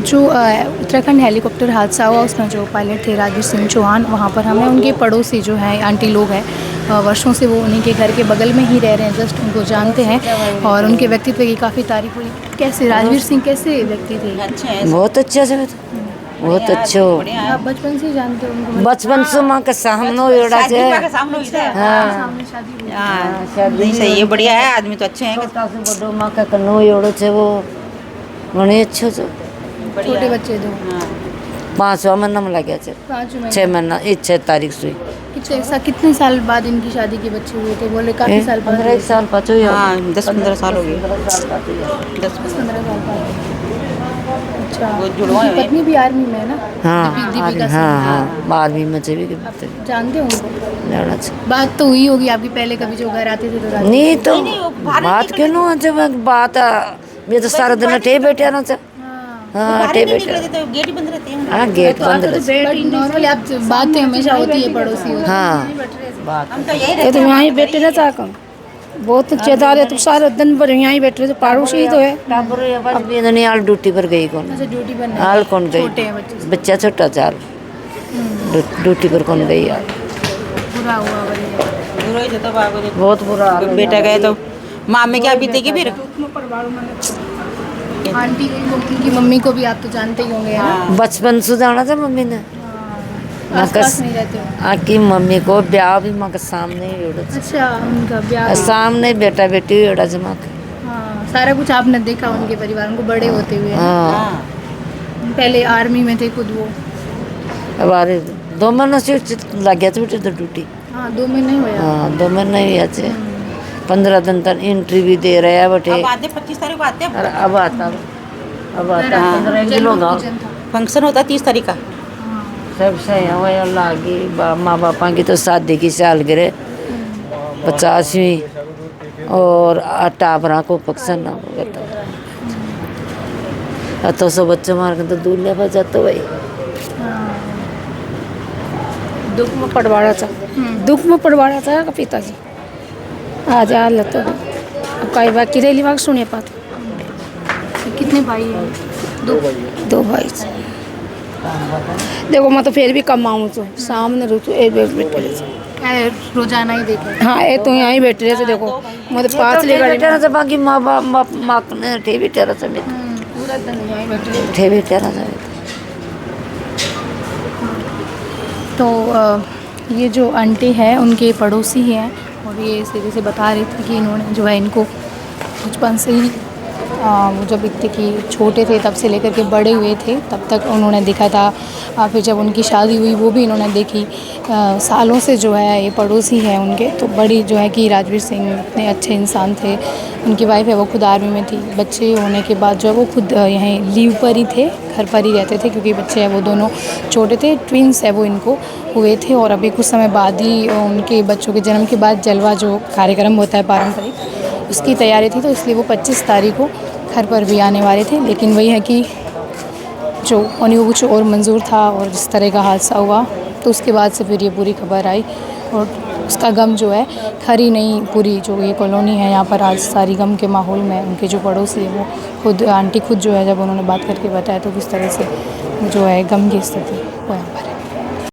जो उत्तराखंड हेलीकॉप्टर हादसा हुआ उसमें जो पायलट थे राजवीर सिंह चौहान, वहाँ पर हमें उनके पड़ोसी जो हैं आंटी लोग हैं, वर्षों से वो उन्हीं के घर के बगल में ही रह रहे हैं, जस्ट उनको जानते हैं और उनके व्यक्तित्व की काफ़ी तारीफ हुई। कैसे राजवीर सिंह कैसे व्यक्ति थे? बहुत अच्छे से, बहुत अच्छे हो। आप बचपन से जानते हो उनको? बचपन से माँ के सामने एड़ा से सामने शादी हुई। नहीं सही है, बढ़िया है, आदमी तो अच्छे हैं। छोटा से बड़ो माँ का कन्नो एड़ो से वो घणे अच्छे से। छोटे बच्चे दो? 5वां महीना में लग गया थे, 5 महीने। 6 महीना 6 तारीख से। कितने साल बाद इनकी शादी के बच्चे हुए थे? बोले काफ़ी साल बाद। 15 साल पाचो। हाँ 10-15 साल हो गए। 10-15 साल बाद। अच्छा, वो जुड़वा उनकी है। पत्नी भी आर्मी में है ना? हाँ दीपिका सिंह। हाँ 12वीं में से भी जानते हो उनको? जाना चाहिए। बात तो हुई होगी आपकी पहले, कभी जो घर आते थे तो रात नहीं तो बात क्यों ना जब बात मैं तो सारा दिन टे बैठे ना से। हाँ टे बैठे। तो गेट ही बंद रहते हैं। हाँ गेट बंद रहते। नॉर्मली आप बातें हमेशा होती है पड़ोसी। हाँ हम तो यही ये रहते तो यहाँ ही बैठे रहता कम बहुत चेदार है, तो सारे दिन भर यहाँ ही बैठे रहते, पड़ोसी ही तो है। अब भी नहीं आल ड्यूटी पर गई कौन? अच्छा, ड्यूटी पर नहीं। हाल कौन गई? छोटे हैं बच्चे। बच्चा छोटा चाल ड्यूटी पर कौन गई यार? बुरा हुआ बढ़िया। बुरा ही था बाबू जी। बहुत बुरा हाल है। बेटा गए तो माँ में क्या बीतेगी फिर? आंटी को, उनकी मम्मी को भी आप तो जानते ही होंगे, है ना? बचपन से जाना था मम्मी ने। आस-पास नहीं रहते हो? आकी मम्मी को ब्याह भी माँ के सामने ही उड़ा अच्छा, उनका ब्याह। सामने बेटा बेटी उड़ा जमा के। हाँ, सारा कुछ आपने देखा उनके परिवार, उनको बड़े होते हुए। हाँ पहले आर्मी में थे खुद वो। हमारे 2 महीने से लग गया था बेटे तो ड्यूटी। हाँ, 2 महीने हुए। हाँ 2 महीने ही अच्छे। 15 दिन तक एंट्री भी दे रहे हैं बेटे। अब आते 25 तारीख को आते हैं। अरे अब आता 15 किलो गाँव फंक्शन होता है 30 तारीख का। सब सही है लागी माँ बापा की तो शादी की सालगिरह 50वीं और टाबरा को फंक्शन ना होता तो सब बच्चे मार के तो दूल्हा बजा तो भाई दुख में पड़वाड़ा था, दुख में पड़वाड़ा था का पिताजी आज आ लेते अब कई बार किरेली बाग सुने पाते। कितने भाई हैं? 2 भाई देखो मैं तो फिर भी कमाऊँ तो सामने रुक एक बैठे रहे। रोजाना ही देखा। हाँ ये तो यहाँ ही बैठे रहे थे, देखो मैं तो 5 ले बेटा से बाकी माँ बाप माँ ने टीवी तेरा से पूरा दिन यहाँ ही बैठे रहे। टीवी तेरा से तो ये जो आंटी है उनके पड़ोसी हैं और ये सीधे से बता रही थी कि इन्होंने जो है इनको बचपन से ही वो जब इतने कि छोटे थे तब से लेकर के बड़े हुए थे तब तक उन्होंने देखा था। फिर जब उनकी शादी हुई वो भी इन्होंने देखी। सालों से जो है ये पड़ोसी हैं उनके। तो बड़ी जो है कि राजवीर सिंह इतने अच्छे इंसान थे। उनकी वाइफ है वो खुद आर्मी में थी। बच्चे होने के बाद जो है वो खुद यहीं लीव पर ही थे, घर पर ही रहते थे क्योंकि बच्चे हैं वो दोनों छोटे थे, ट्विंस है वो इनको हुए थे। और अभी कुछ समय बाद ही उनके बच्चों के जन्म के बाद जलवा जो कार्यक्रम होता है पारंपरिक उसकी तैयारी थी, तो इसलिए वो 25 तारीख को घर पर भी आने वाले थे। लेकिन वही है कि जो उन्हीं को कुछ और मंजूर था और जिस तरह का हादसा हुआ तो उसके बाद से फिर ये पूरी खबर आई और उसका गम जो है खरी नहीं पूरी जो ये कॉलोनी है यहाँ पर आज सारी गम के माहौल में। उनके जो पड़ोसी है वो खुद आंटी खुद जो है जब उन्होंने बात करके बताया तो किस तरह से जो है गम की स्थिति वो यहाँ पर है।